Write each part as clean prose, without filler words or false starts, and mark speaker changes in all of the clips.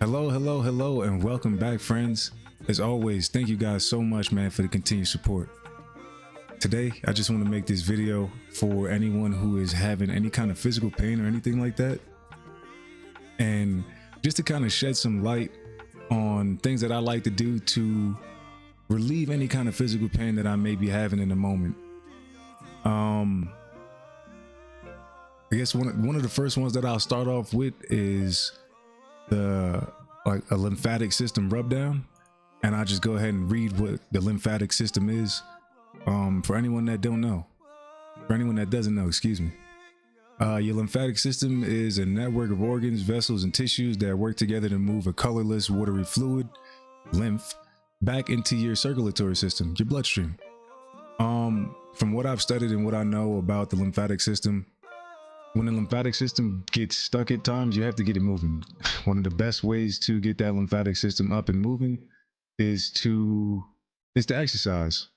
Speaker 1: Hello, hello, hello, and welcome back, friends. As always, thank you guys so much, man, for the continued support. Today, I just want to make this video for anyone who is having any kind of physical pain or anything like that. And just to kind of shed some light on things that I like to do to relieve any kind of physical pain that I may be having in the moment. I guess one of the first ones that I'll start off with is a lymphatic system rub down, and I'll just go ahead and read what the lymphatic system is. For anyone that don't know, for anyone that doesn't know, excuse me. Your lymphatic system is a network of organs, vessels, and tissues that work together to move a colorless, watery fluid, lymph, back into your circulatory system, your bloodstream. From what I've studied and what I know about the lymphatic system, when the lymphatic system gets stuck at times, you have to get it moving. One of the best ways to get that lymphatic system up and moving is to exercise.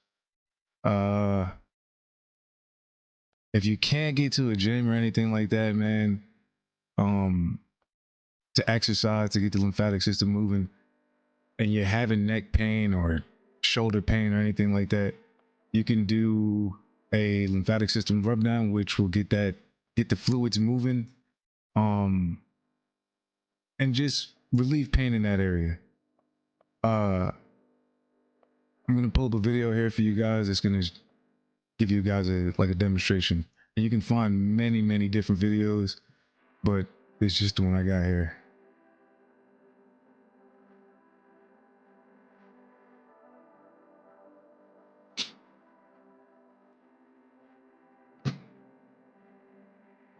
Speaker 1: If you can't get to a gym or anything like that, man, to exercise to get the lymphatic system moving, and you're having neck pain or shoulder pain or anything like that, you can do a lymphatic system rub down, which will get the fluids moving, and just relieve pain in that area. I'm gonna pull up a video here for you guys. It's gonna give you guys a demonstration, and you can find many different videos, but it's just the one I got here.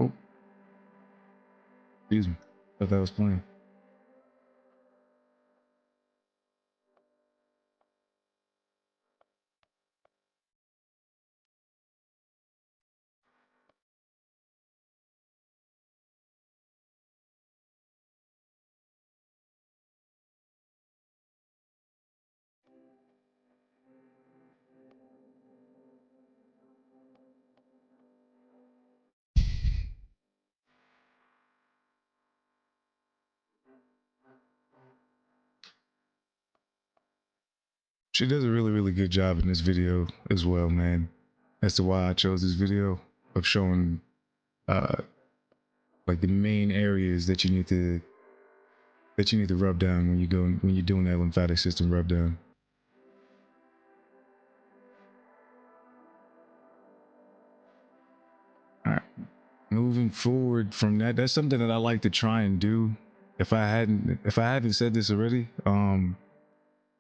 Speaker 1: Oh, excuse me, thought that was playing. She does a really good job in this video as well, man. That's why I chose this video of showing like the main areas that you need to rub down when you're doing that lymphatic system rub down. All right, moving forward from that, that's something that I like to try and do. If I haven't said this already,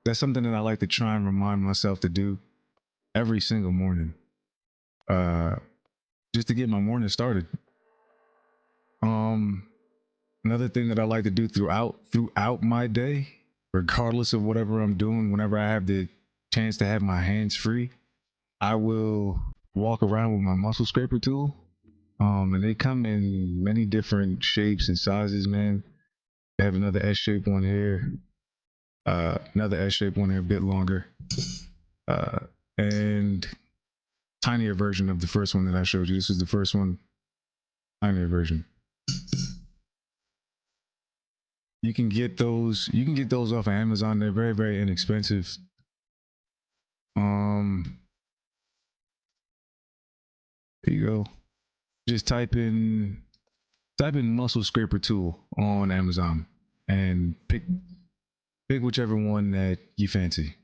Speaker 1: that's something that I like to try and remind myself to do every single morning, uh, just to get my morning started. Um, Another thing that I like to do throughout my day, regardless of whatever I'm doing, whenever I have the chance to have my hands free, I will walk around with my muscle scraper tool. And they come in many different shapes and sizes, man. I have another S-shaped one here, another S-shaped one here, a bit longer, uh, and tinier version of the first one that I showed you. This is the first one, tinier version. You can get those. You can get those off of Amazon. They're very inexpensive. There you go. Just type in muscle scraper tool on Amazon and pick whichever one that you fancy.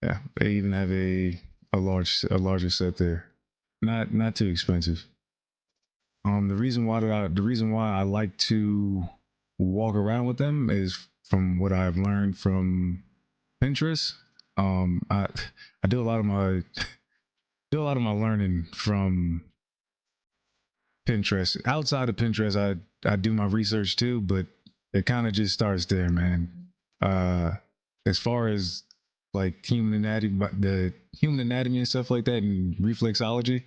Speaker 1: Yeah, they even have a larger set there. Not too expensive. The reason why I like to walk around with them is from what I've learned from Pinterest. I do a lot of my learning from Pinterest. Outside of Pinterest, I do my research too, but it kind of just starts there, man. Uh, as far as like the human anatomy and stuff like that, and reflexology,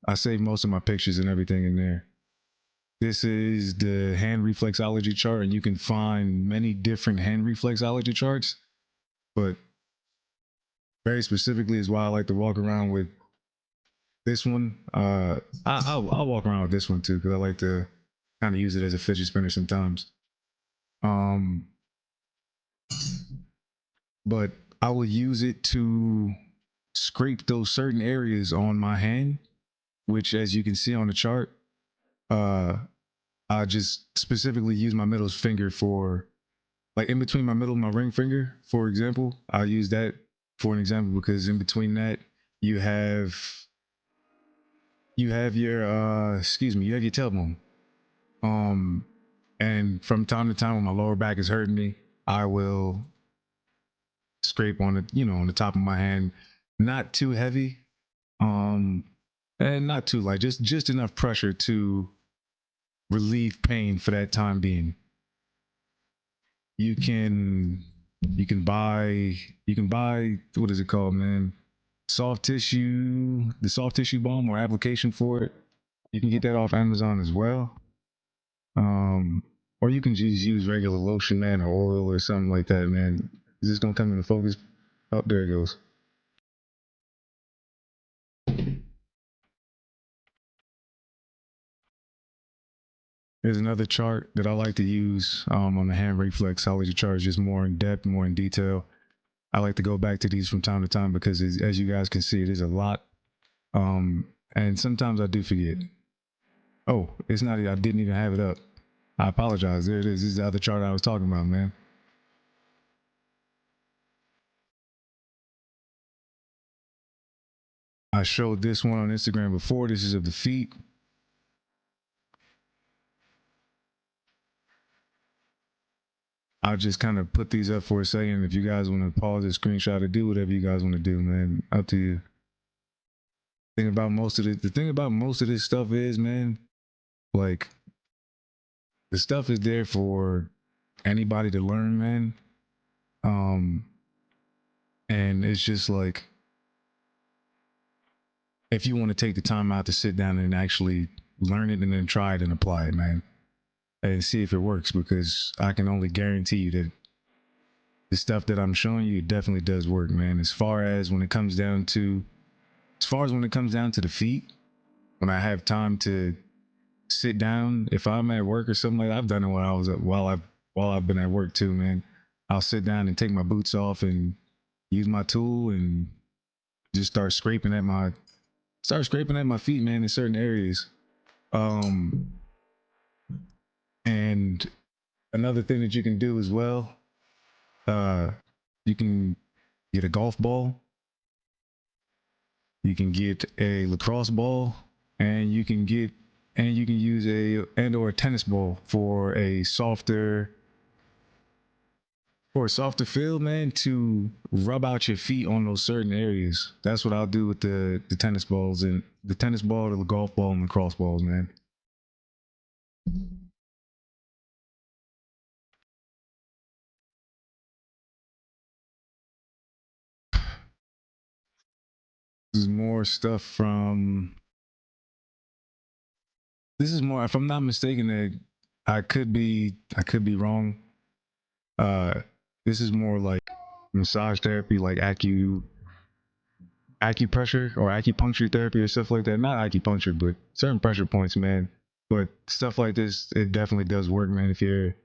Speaker 1: I save most of my pictures and everything in there. This is the hand reflexology chart, and you can find many different hand reflexology charts, but very specifically is why I like to walk around with this one. I'll walk around with this one too because I like to kind of use it as a fidget spinner sometimes. Um, but I will use it to scrape those certain areas on my hand, which, as you can see on the chart, uh, I just specifically use my middle finger for, like, in between my middle and my ring finger, for example. I'll use that for an example because in between that you have your you have your tailbone. And from time to time when my lower back is hurting me, I will scrape on on the top of my hand, not too heavy, um, and not too light, just enough pressure to relieve pain for that time being. You can you can buy, what is it called, man? The soft tissue balm or application for it. You can get that off Amazon as well. Um, or you can just use regular lotion, man, or oil or something like that, man. Is this gonna come into focus? Oh, there it goes. There's another chart that I like to use on the hand reflex. I like to chart just more in depth, more in detail. I like to go back to these from time to time because, as you guys can see, it is a lot. And sometimes I do forget. Oh, it's not. I didn't even have it up. I apologize. There it is. This is the other chart I was talking about, man. I showed this one on Instagram before. This is of the feet. I'll just kind of put these up for a second. If you guys want to pause the screenshot or do whatever you guys want to do, man, up to you. The thing about most of this stuff is, man, like, the stuff is there for anybody to learn, man. Um, and it's just like, if you want to take the time out to sit down and actually learn it and then try it and apply it, man, and see if it works, because I can only guarantee you that the stuff that I'm showing you definitely does work, man. As far as when it comes down to the feet, when I have time to sit down, if I'm at work or something like that, I've done it while I've been at work too, man. I'll sit down and take my boots off and use my tool and just start scraping at my feet, man, in certain areas. Um, and another thing that you can do as well, uh, you can get a golf ball, you can get a lacrosse ball, and you can use a tennis ball for a softer feel, man, to rub out your feet on those certain areas. That's what I'll do with the tennis balls and the tennis ball, the golf ball, and the cross balls, man. This is more stuff from. This is more, if I'm not mistaken, that I could be wrong. Uh, this is more like massage therapy, like acupressure or acupuncture therapy or stuff like that. Not acupuncture, but certain pressure points, man. But stuff like this, it definitely does work, man. If you're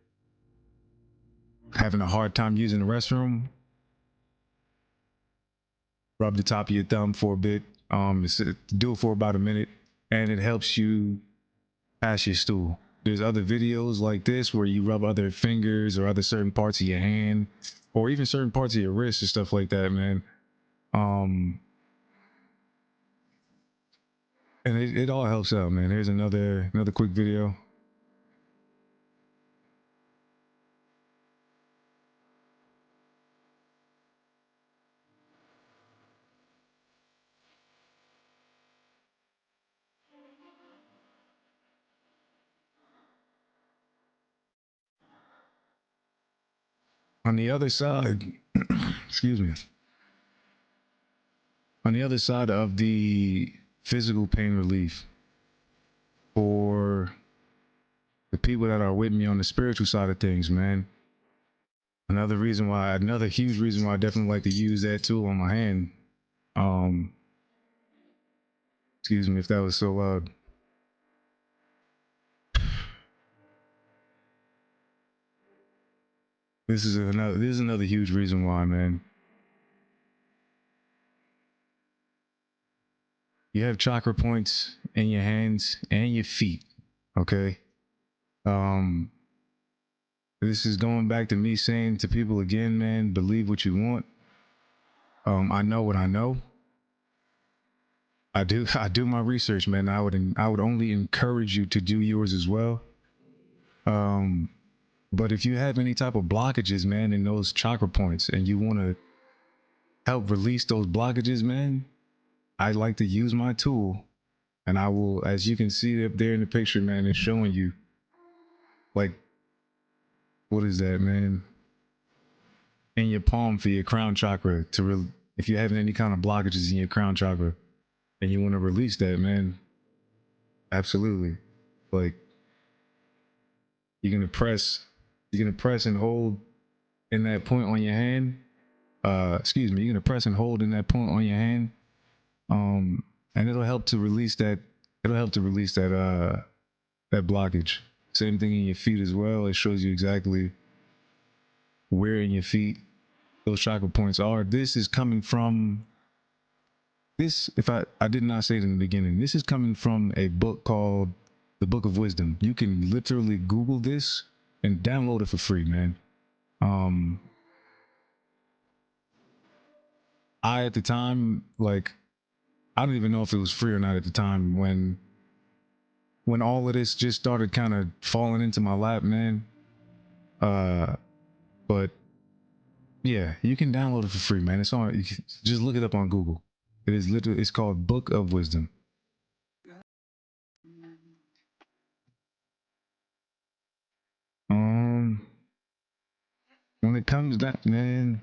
Speaker 1: having a hard time using the restroom, rub the top of your thumb for a bit. Do it for about a minute, and it helps you pass your stool. There's other videos like this where you rub other fingers or other certain parts of your hand, or even certain parts of your wrist and stuff like that, man. Um, and it all helps out, man. Here's another quick video. On the other side, excuse me. On the other side of the physical pain relief, for the people that are with me on the spiritual side of things, man. Another huge reason why I definitely like to use that tool on my hand. Um, Excuse me if that was so loud. This is another huge reason why, man. You have chakra points in your hands and your feet. Okay. Um, this is going back to me saying to people again, man, believe what you want. I know what I know. I do my research, man. I would only encourage you to do yours as well. Um, but if you have any type of blockages, man, in those chakra points, and you want to help release those blockages, man, I like to use my tool, and I will, as you can see up there in the picture, man, it's showing you, like, what is that, man? In your palm for your crown chakra if you're having any kind of blockages in your crown chakra and you want to release that, man, absolutely. Like, you're gonna press, you're gonna press and hold in that point on your hand. Excuse me, you're gonna press and hold in that point on your hand. And it'll help to release that. It'll help to release that blockage. Same thing in your feet as well. It shows you exactly where in your feet those chakra points are. This is coming from this. If I did not say it in the beginning, this is coming from a book called The Book of Wisdom. You can literally Google this and download it for free, man. I at the time, like, I don't even know if it was free or not at the time when all of this just started kind of falling into my lap, man. But yeah, you can download it for free, man. It's on. You can just look it up on Google. It is literally. It's called Book of Wisdom. Um, when it comes down, man,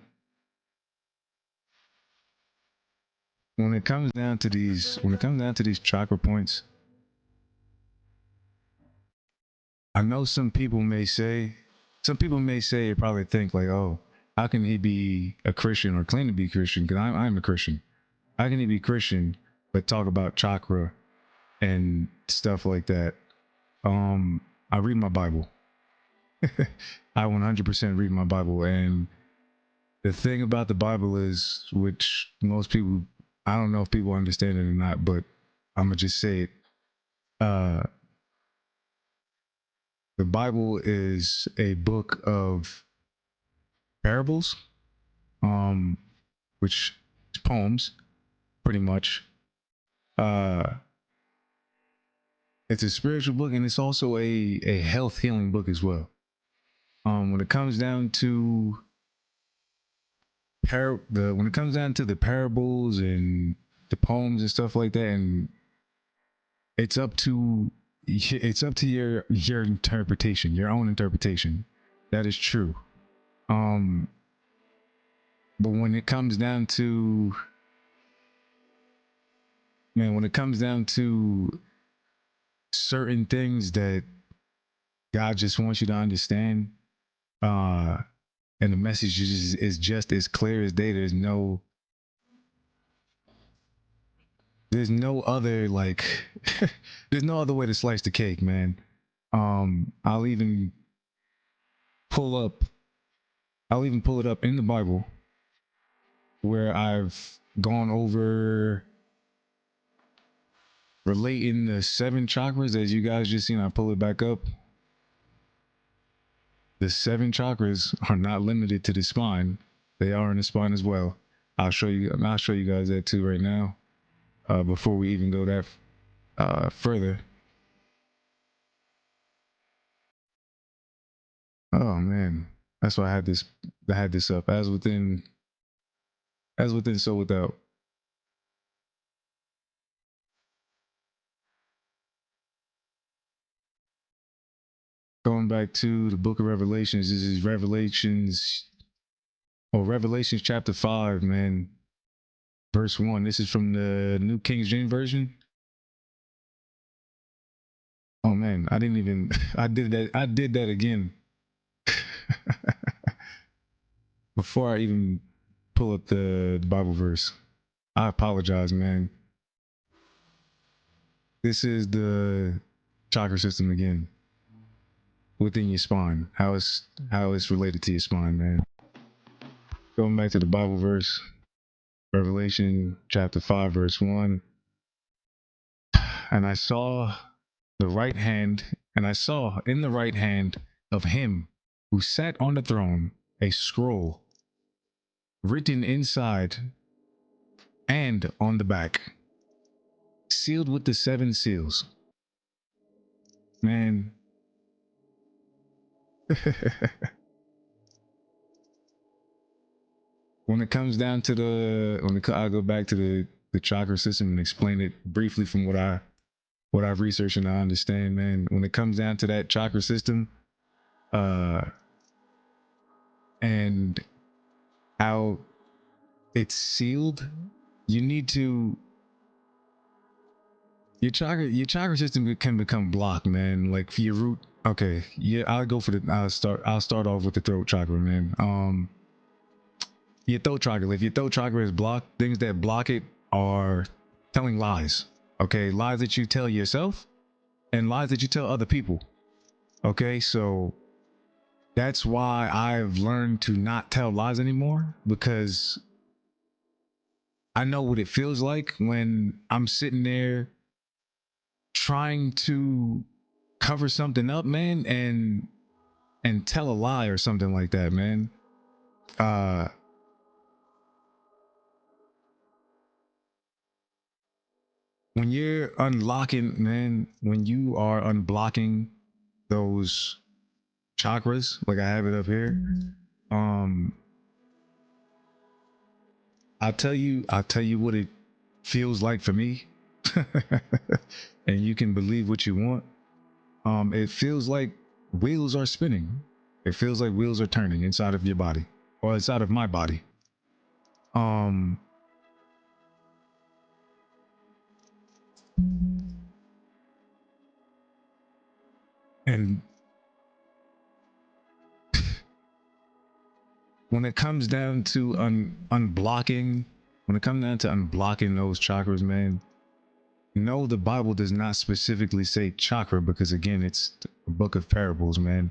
Speaker 1: when it comes down to these chakra points, I know some people may say, or probably think like, oh, how can he be a Christian or claim to be Christian? Because I'm a Christian. How can he be Christian but talk about chakra and stuff like that? I read my Bible. I 100% read my Bible, and the thing about the Bible is, which most people, I don't know if people understand it or not, but I'm gonna just say it. Uh, the Bible is a book of parables, um, which is poems, pretty much. Uh, it's a spiritual book, and it's also a health healing book as well. When it comes down to when it comes down to the parables and the poems and stuff like that, and it's up to your interpretation, your own interpretation. That is true. Um, but when it comes down to when it comes down to certain things that God just wants you to understand, uh, and the message is just as clear as day. There's no other like there's no other way to slice the cake, man. I'll even pull up I'll even pull it up in the Bible where I've gone over relating the 7 chakras. As you guys just seen, I pull it back up. The 7 chakras are not limited to the spine. They are in the spine as well. I'll show you guys that too right now. Before we even go that further. Oh man. That's why I had this up. As within, so without. Going back to the book of Revelations, this is Revelations chapter 5, man. Verse 1. This is from the New King James Version. Oh man, I didn't even I did that again. Before I even pull up the Bible verse. I apologize, man. This is the chakra system again within your spine. How it's related to your spine, man. Going back to the Bible verse, Revelation chapter 5, verse 1. And I saw the right hand, and I saw in the right hand of him who sat on the throne a scroll written inside and on the back, sealed with the 7 seals. Man. When it comes down to I'll go back to the chakra system and explain it briefly from what I've researched and I understand, man. When it comes down to that chakra system, and how it's sealed, you need to your chakra system can become blocked, man. Like for your root. Okay, yeah, I'll start off with the throat chakra, man. Your throat chakra. If your throat chakra is blocked, things that block it are telling lies. Okay, lies that you tell yourself and lies that you tell other people. Okay, so that's why I've learned to not tell lies anymore, because I know what it feels like when I'm sitting there trying to cover something up, man, and tell a lie or something like that, man. When you're unlocking, man, when you are unblocking those chakras, like I have it up here, um, I'll tell you what it feels like for me, and you can believe what you want. It feels like wheels are spinning. It feels like wheels are turning inside of your body, or inside of my body. Um, and when it comes down to unblocking, when it comes down to unblocking those chakras, man, no, the Bible does not specifically say chakra, because again, it's a book of parables, man.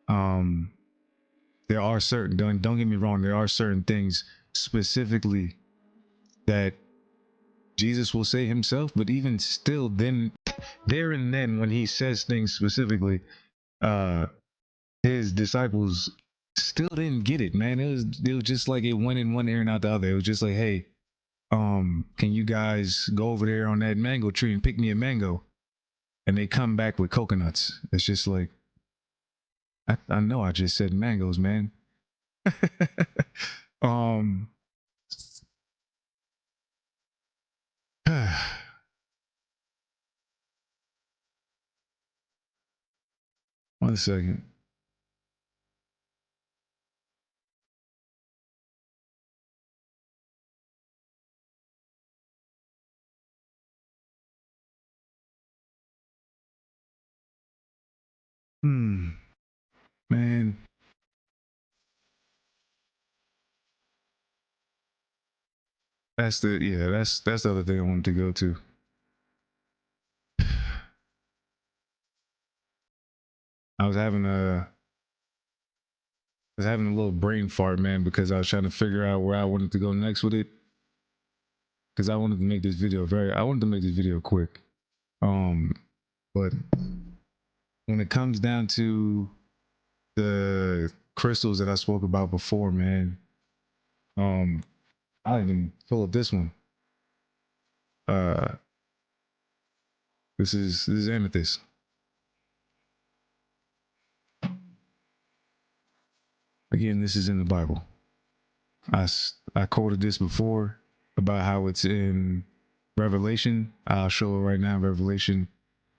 Speaker 1: Um, there are certain, don't get me wrong, there are certain things specifically that Jesus will say himself, but even still, then there and then when he says things specifically, uh his disciples still didn't get it, man. It was just like it went in one ear and out the other. It was just like, hey, can you guys go over there on that mango tree and pick me a mango? And they come back with coconuts. It's just like, I know I just said mangoes, man. um, one second. Man, that's the other thing I wanted to go to. I was having a little brain fart, man, because I was trying to figure out where I wanted to go next with it. Because I wanted to make this video quick. But when it comes down to the crystals that I spoke about before, man, um, I didn't even pull up this one. Uh, this is amethyst. Again, this is in the Bible. I quoted this before about how it's in Revelation. I'll show it right now, Revelation.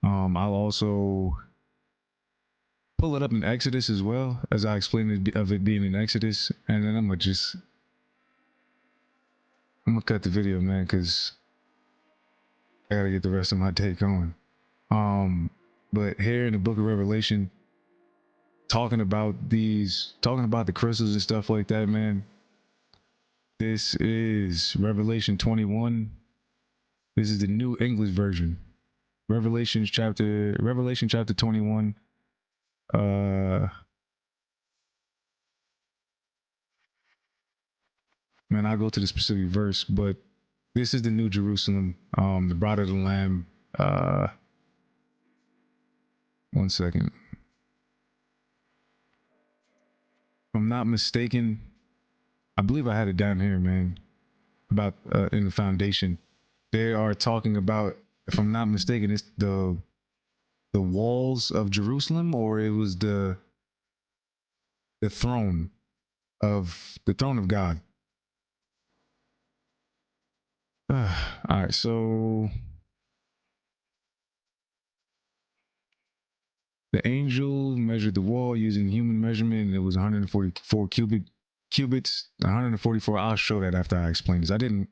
Speaker 1: I'll also pull it up in Exodus as well, as I explained it, of it being in Exodus, and then I'm gonna cut the video, man, because I gotta get the rest of my take going. But here in the Book of Revelation, talking about the crystals and stuff like that, man. This is Revelation 21. This is the New English version. Revelation chapter 21. Man, I'll go to the specific verse, but this is the New Jerusalem, the bride of the Lamb. One second. If I'm not mistaken, I believe I had it down here, man. About in the foundation, they are talking about. If I'm not mistaken, it's the walls of Jerusalem, or it was the throne of God. All right, so the angel measured the wall using human measurement, and it was 144 cubits, 144. I'll show that after I explain this. I didn't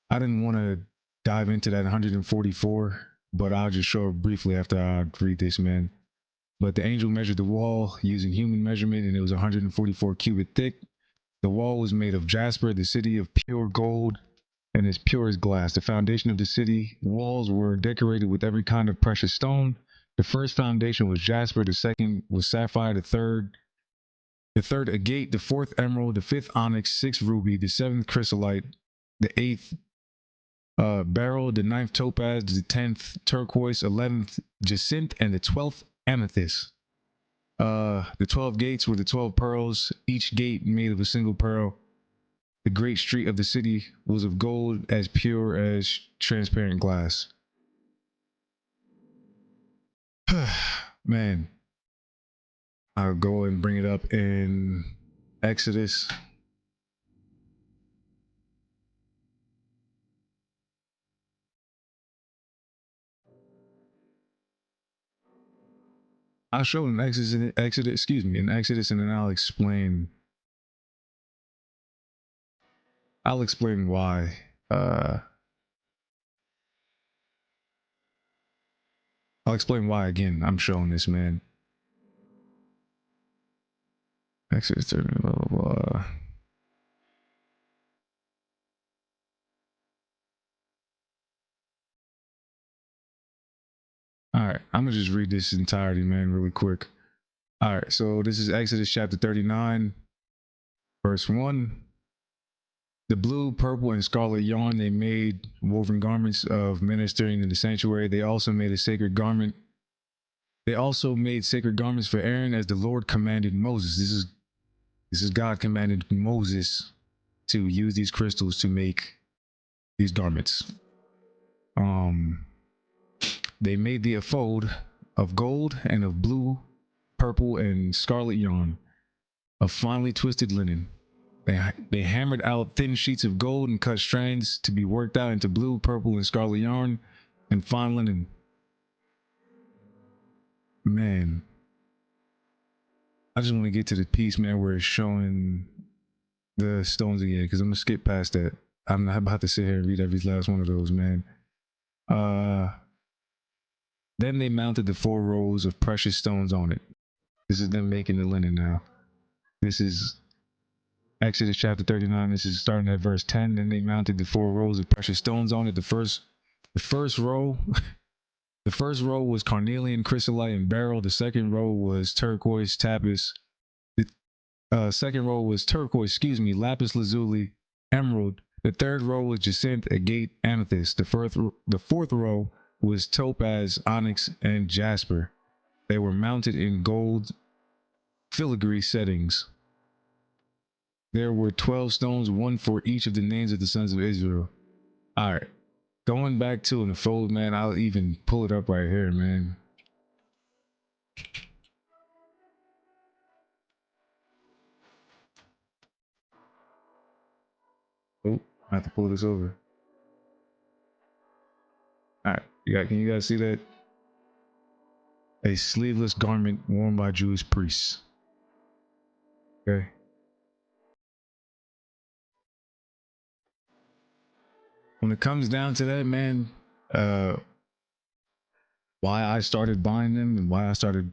Speaker 1: want to dive into that 144, but I'll just show it briefly after I read this, man. But the angel measured the wall using human measurement, and it was 144 cubit thick. The wall was made of jasper, the city of pure gold, and as pure as glass. The foundation of the city walls were decorated with every kind of precious stone. The first foundation was jasper, the second was sapphire, the third agate, the fourth emerald, the fifth onyx, sixth ruby, the seventh chrysolite, the eighth beryl, the ninth topaz, the 10th turquoise, 11th jacinth, and the 12th amethyst. The 12 gates were the 12 pearls, each gate made of a single pearl. The great street of the city was of gold as pure as transparent glass. Man, I'll go and bring it up in Exodus. I'll show in Exodus, in Exodus, and then I'll explain why. I'll explain why again I'm showing this, man. Exodus 30, blah, blah, blah. All right, I'm gonna just read this entirety, man, really quick. All right, so this is Exodus chapter 39, verse 1. The blue, purple, and scarlet yarn they made woven garments of ministering in the sanctuary. They also made a sacred garment. They also made sacred garments for Aaron as the Lord commanded Moses. This is God commanded Moses to use these crystals to make these garments. They made the ephod of gold and of blue, purple, and scarlet yarn, of finely twisted linen. They hammered out thin sheets of gold and cut strands to be worked out into blue, purple, and scarlet yarn and fine linen. Man, I just want to get to the piece, man, where it's showing the stones again, because I'm gonna skip past that. I'm not about to sit here and read every last one of those, man. Then they mounted the 4 rows of precious stones on it. This is them making the linen now. This is Exodus chapter 39. This is starting at verse 10. Then they mounted the 4 rows of precious stones on it. The first row, the first row was carnelian, chrysolite, and beryl. The second row was turquoise, lapis. The second row was turquoise, lapis lazuli, emerald. The third row was jacinth, agate, amethyst. The fourth row was topaz, onyx, and jasper. They were mounted in gold filigree settings. There were 12 stones, one for each of the names of the sons of Israel. All right, going back to the fold, man. I'll even pull it up right here, man. Oh, I have to pull this over. All right, can you guys see that? A sleeveless garment worn by Jewish priests. Okay. When it comes down to that, man, why I started buying them and why I started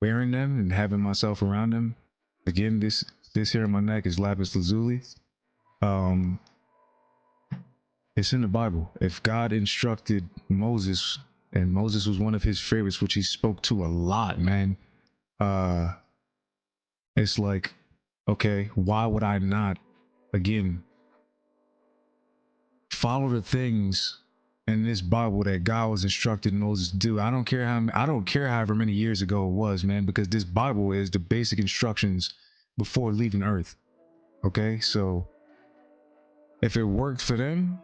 Speaker 1: wearing them and having myself around them. Again, this here on my neck is lapis lazuli. It's in the Bible. If God instructed Moses and Moses was one of his favorites, which he spoke to a lot, man. Uh, it's like, okay, why would I not, again, follow the things in this Bible that God was instructed Moses to do? I don't care however many years ago it was, man, because this Bible is the basic instructions before leaving Earth. Okay, so if it worked for them,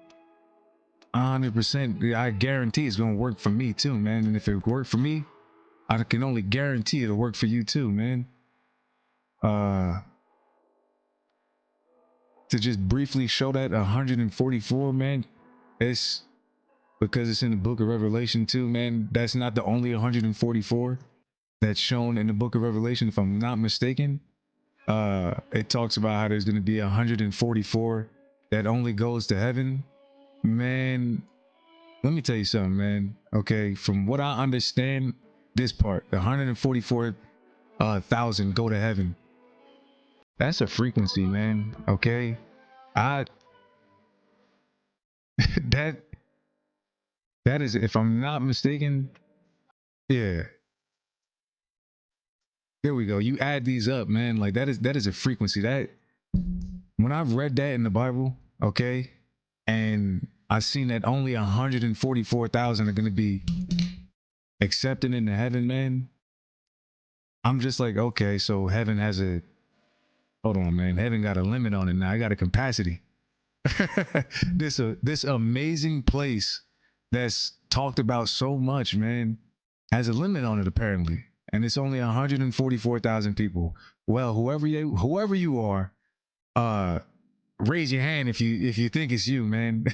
Speaker 1: 100%, I guarantee it's gonna work for me too, man. And if it worked for me, I can only guarantee it'll work for you too, man. To just briefly show that 144, man, it's because it's in the book of Revelation too, man. That's not the only 144 that's shown in the book of Revelation, if I'm not mistaken. It talks about how there's going to be 144 that only goes to heaven. Man, let me tell you something, man. Okay, from what I understand, this part, the 144,000 go to heaven. That's a frequency, man. Okay, I that that is, if I'm not mistaken, yeah. There we go. You add these up, man. Like that is a frequency. That when I've read that in the Bible, okay, and I seen that only 144,000 are gonna be accepted into heaven, man. I'm just like, okay, so heaven has a, hold on, man. Heaven got a limit on it now. I got a capacity. This amazing place that's talked about so much, man, has a limit on it apparently, and it's only 144,000 people. Well, whoever you are, uh, raise your hand if you think it's you, man,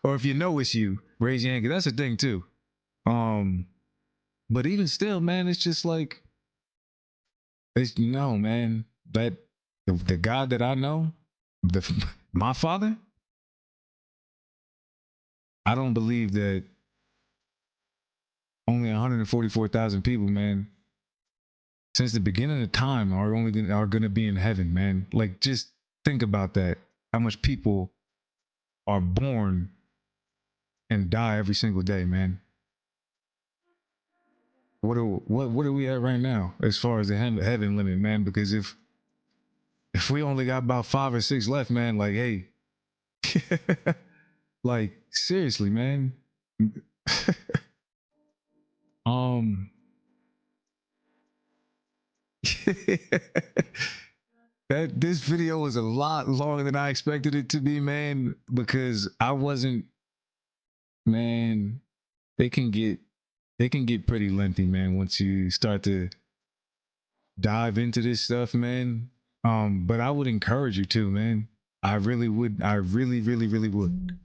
Speaker 1: or if you know it's you. Raise your hand, 'cause that's the thing too. Um, but even still, man, it's just like, it's no, man. That the God that I know, the my Father, I don't believe that only 144,000 people, man, since the beginning of time are going to be in heaven, man. Like, just think about that. How much people are born and die every single day, man. What are we at right now as far as the heaven limit, man? Because if we only got about 5 or 6 left, man, like, hey, like, seriously, man. um that this video was a lot longer than I expected it to be, man, because I wasn't, man, they can get pretty lengthy, man, once you start to dive into this stuff, man. But I would encourage you to, man. I really would. I really, really, really would.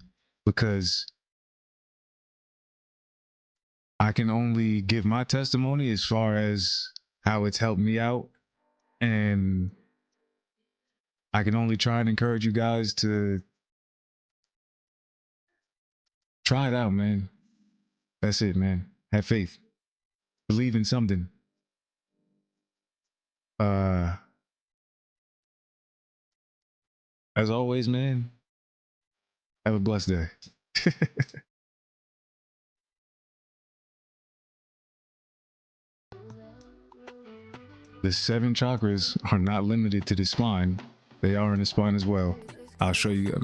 Speaker 1: Because I can only give my testimony as far as how it's helped me out. And I can only try and encourage you guys to try it out, man. That's it, man. Have faith. Believe in something. Uh as always, man, have a blessed day. The 7 chakras are not limited to the spine. They are in the spine as well. I'll show you guys.